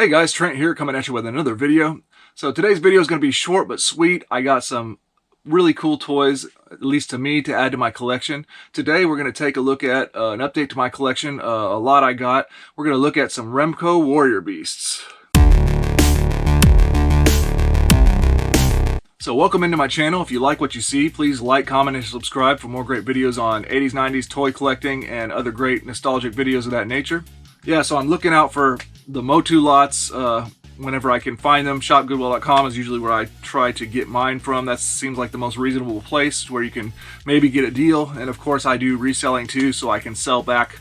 Hey guys, Trent here coming at you with another video. So today's video is going to be short but sweet. I got some really cool toys, at least to me, to add to my collection. Today we're going to take a look at an update to my collection, a lot I got. We're going to look at some Remco Warrior Beasts. So welcome into my channel. If you like what you see, please like, comment, and subscribe for more great videos on 80s, 90s toy collecting and other great nostalgic videos of that nature. Yeah, so I'm looking out for the Motu lots whenever I can find them. ShopGoodwill.com is usually where I try to get mine from. That seems like the most reasonable place where you can maybe get a deal. And of course I do reselling too, so I can sell back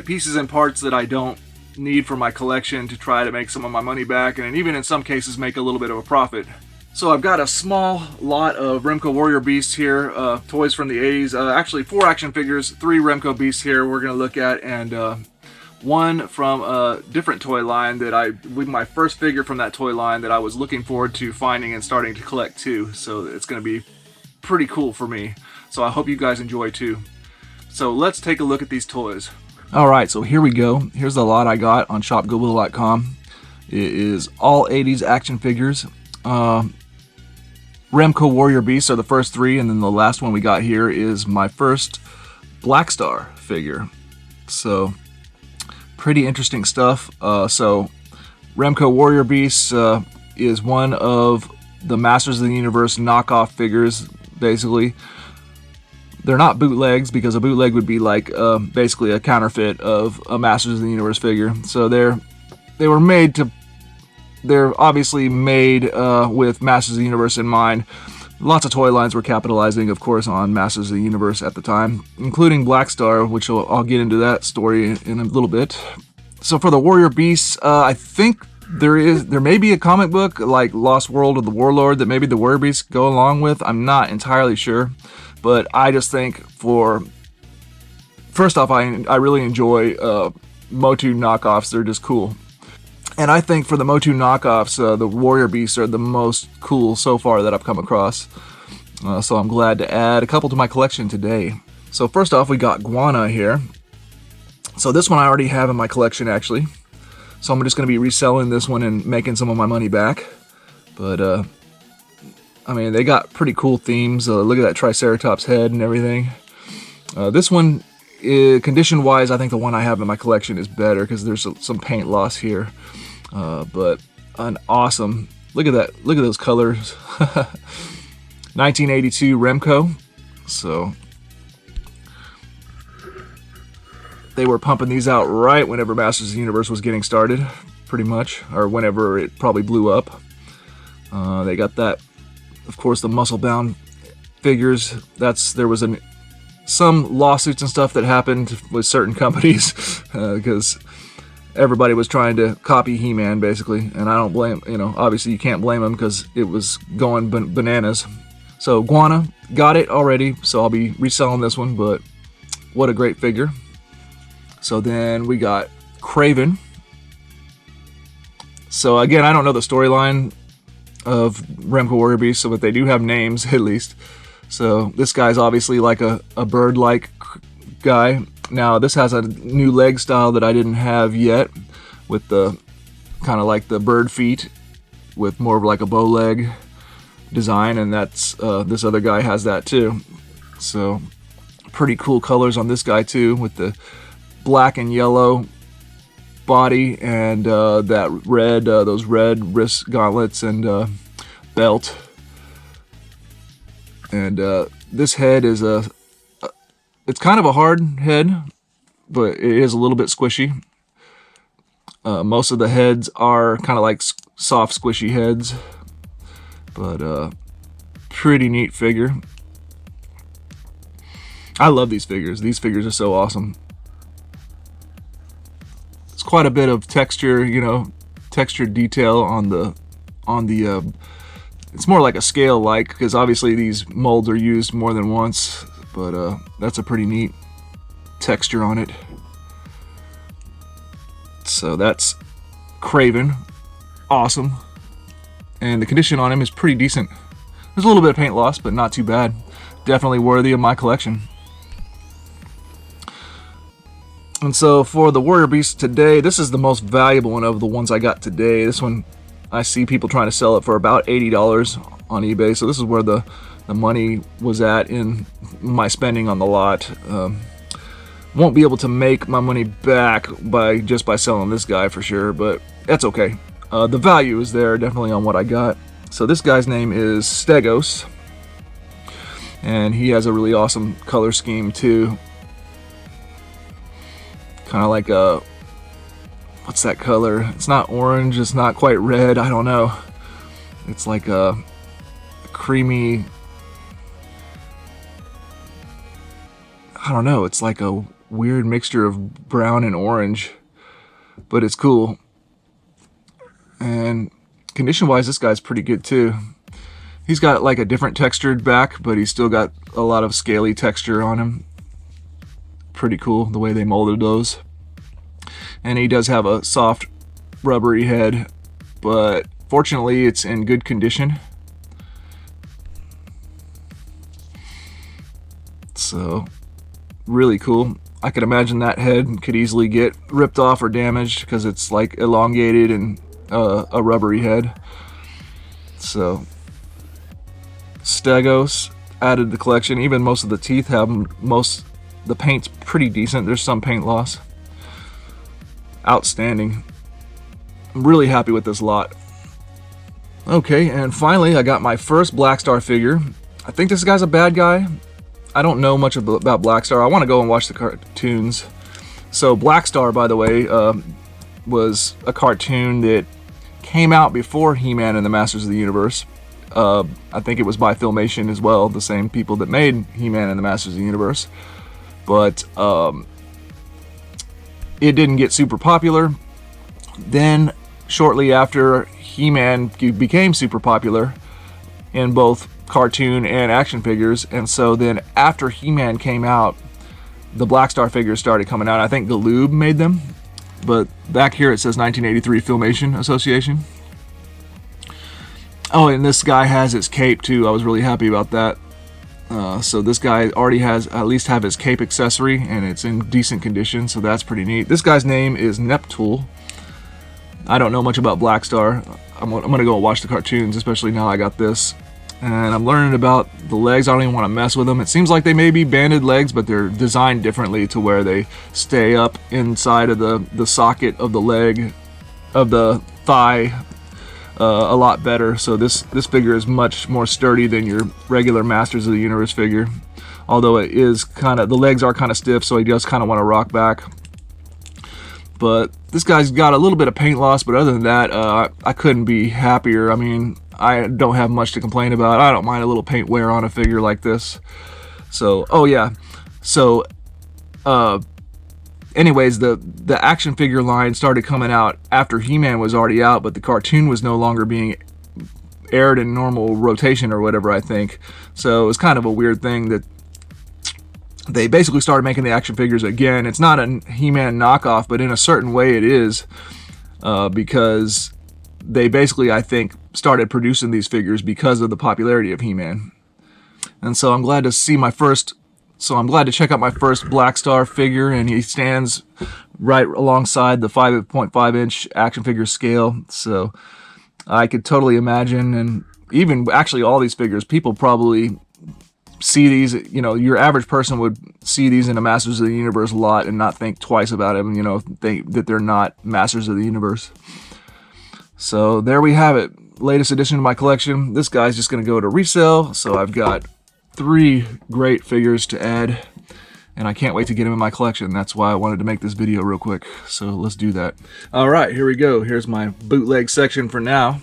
pieces and parts that I don't need for my collection to try to make some of my money back, and even in some cases make a little bit of a profit. So I've got a small lot of Remco Warrior Beasts here, toys from the 80s. Actually 4 action figures, 3 Remco Beasts here we're going to look at, and one from a different toy line that with my first figure from that toy line that I was looking forward to finding and starting to collect too. So it's going to be pretty cool for me. So I hope you guys enjoy too. So let's take a look at these toys. Alright, so here we go. Here's the lot I got on ShopGoodwill.com. It is all 80s action figures. Remco Warrior Beasts are the first 3, and then the last one we got here is my first Blackstar figure. So pretty interesting stuff. So Remco Warrior Beasts is one of the Masters of the Universe knockoff figures, basically. They're not bootlegs, because a bootleg would be like basically a counterfeit of a Masters of the Universe figure. So they're obviously made with Masters of the Universe in mind. Lots of toy lines were capitalizing, of course, on Masters of the Universe at the time, including Blackstar, which I'll get into that story in a little bit. So for the Warrior Beasts, I think there may be a comic book like Lost World of the Warlord that maybe the Warrior Beasts go along with. I'm not entirely sure, but I just think first off, I really enjoy Motu knockoffs. They're just cool. And I think for the Motu knockoffs, the Warrior Beasts are the most cool so far that I've come across. So I'm glad to add a couple to my collection today. So first off, we got Guana here. So this one I already have in my collection, actually. So I'm just going to be reselling this one and making some of my money back. But, I mean, they got pretty cool themes. Look at that Triceratops head and everything. This one, condition-wise, I think the one I have in my collection is better because there's some paint loss here. But an awesome, look at that, look at those colors. 1982 Remco. So they were pumping these out right whenever Masters of the Universe was getting started, pretty much, or whenever it probably blew up. They got that, of course, the muscle-bound figures. There was some lawsuits and stuff that happened with certain companies because everybody was trying to copy He-Man, basically, and I don't blame, obviously you can't blame them because it was going bananas. So Guana, got it already, so I'll be reselling this one, but what a great figure. So then we got Kraven. So again, I don't know the storyline of Remco Warrior Beasts, so but they do have names at least. So this guy's obviously like a bird-like guy. Now this has a new leg style that I didn't have yet, with the kind of like the bird feet with more of like a bow leg design, and that's this other guy has that too. So pretty cool colors on this guy too, with the black and yellow body and that red, those red wrist gauntlets and belt. And this head is it's kind of a hard head, but it is a little bit squishy. Most of the heads are kind of like soft, squishy heads, but pretty neat figure. I love these figures. These figures are so awesome. It's quite a bit of texture, texture detail on the it's more like a scale, because obviously these molds are used more than once, but that's a pretty neat texture on it. So that's Kraven. Awesome. And the condition on him is pretty decent. There's a little bit of paint loss, but not too bad. Definitely worthy of my collection. And so for the Warrior Beast today, this is the most valuable one of the ones I got today. This one, I see people trying to sell it for about $80 on eBay. So this is where the money was at in my spending on the lot. Won't be able to make my money back just by selling this guy for sure, but that's okay. The value is there definitely on what I got. So this guy's name is Stegos, and he has a really awesome color scheme too. Kind of like a, what's that color? It's not orange, it's not quite red, I don't know. It's like a creamy, I don't know, it's like a weird mixture of brown and orange, but it's cool. And condition wise, this guy's pretty good too. He's got like a different textured back, but he's still got a lot of scaly texture on him. Pretty cool the way they molded those. And he does have a soft rubbery head, but fortunately it's in good condition. So really cool. I could imagine that head could easily get ripped off or damaged because it's like elongated and a rubbery head. So Stegos added to the collection. Even most of the teeth have the paint's pretty decent. There's some paint loss. Outstanding. I'm really happy with this lot. Okay, and finally I got my first Blackstar figure. I think this guy's a bad guy. I don't know much about Blackstar. I want to go and watch the cartoons. So Blackstar, by the way, was a cartoon that came out before He-Man and the Masters of the Universe. I think it was by Filmation as well, the same people that made He-Man and the Masters of the Universe. But it didn't get super popular. Then, shortly after He-Man became super popular in both cartoon and action figures, and so then after He-Man came out, the Blackstar figures started coming out. I think Galoob made them, but back here it says 1983 Filmation Association. Oh, and this guy has his cape too. I was really happy about that. So this guy already has, at least have his cape accessory, and it's in decent condition, so that's pretty neat. This guy's name is Neptune. I don't know much about Blackstar. I'm gonna go watch the cartoons, especially now I got this. And I'm learning about the legs. I don't even want to mess with them. It seems like they may be banded legs, but they're designed differently to where they stay up inside of the socket of the leg, of the thigh, a lot better. So this figure is much more sturdy than your regular Masters of the Universe figure. Although it is kind of, the legs are kind of stiff, so he does kind of want to rock back. But this guy's got a little bit of paint loss, but other than that, I couldn't be happier. I mean, I don't have much to complain about. I don't mind a little paint wear on a figure like this. So, oh yeah. So, anyways, the action figure line started coming out after He-Man was already out, but the cartoon was no longer being aired in normal rotation or whatever, I think. So it was kind of a weird thing that they basically started making the action figures again. It's not a He-Man knockoff, but in a certain way it is, because they basically, I think, started producing these figures because of the popularity of He-Man. And so I'm glad to see my first, I'm glad to check out my first Blackstar figure, and he stands right alongside the 5.5 inch action figure scale. So I could totally imagine, and even actually all these figures, people probably see these, you know, your average person would see these in a Masters of the Universe lot and not think twice about them, you know, think that they're not Masters of the Universe. So there we have it, latest addition to my collection. This guy's just going to go to resale, so I've got 3 great figures to add, and I can't wait to get them in my collection. That's why I wanted to make this video real quick, so let's do that. Alright, here we go. Here's my bootleg section for now.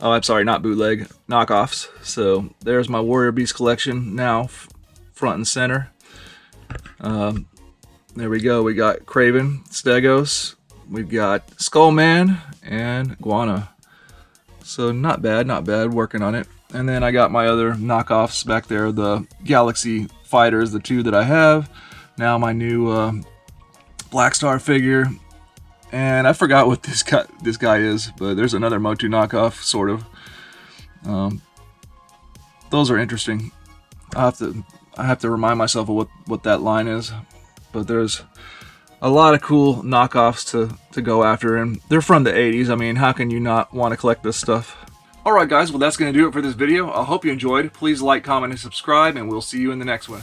Oh, I'm sorry, not bootleg, knockoffs. So there's my Warrior Beast collection now, front and center. There we go. We got Craven, Stegos, we've got Skullman, and Guana. So not bad, working on it. And then I got my other knockoffs back there, the Galaxy Fighters, the 2 that I have. Now my new Blackstar figure. And I forgot what this guy is, but there's another Motu knockoff, sort of. Those are interesting. I have to remind myself of what that line is. But there's a lot of cool knockoffs to go after, and they're from the 80s. I mean, how can you not want to collect this stuff? Alright guys, well that's going to do it for this video. I hope you enjoyed. Please like, comment, and subscribe, and we'll see you in the next one.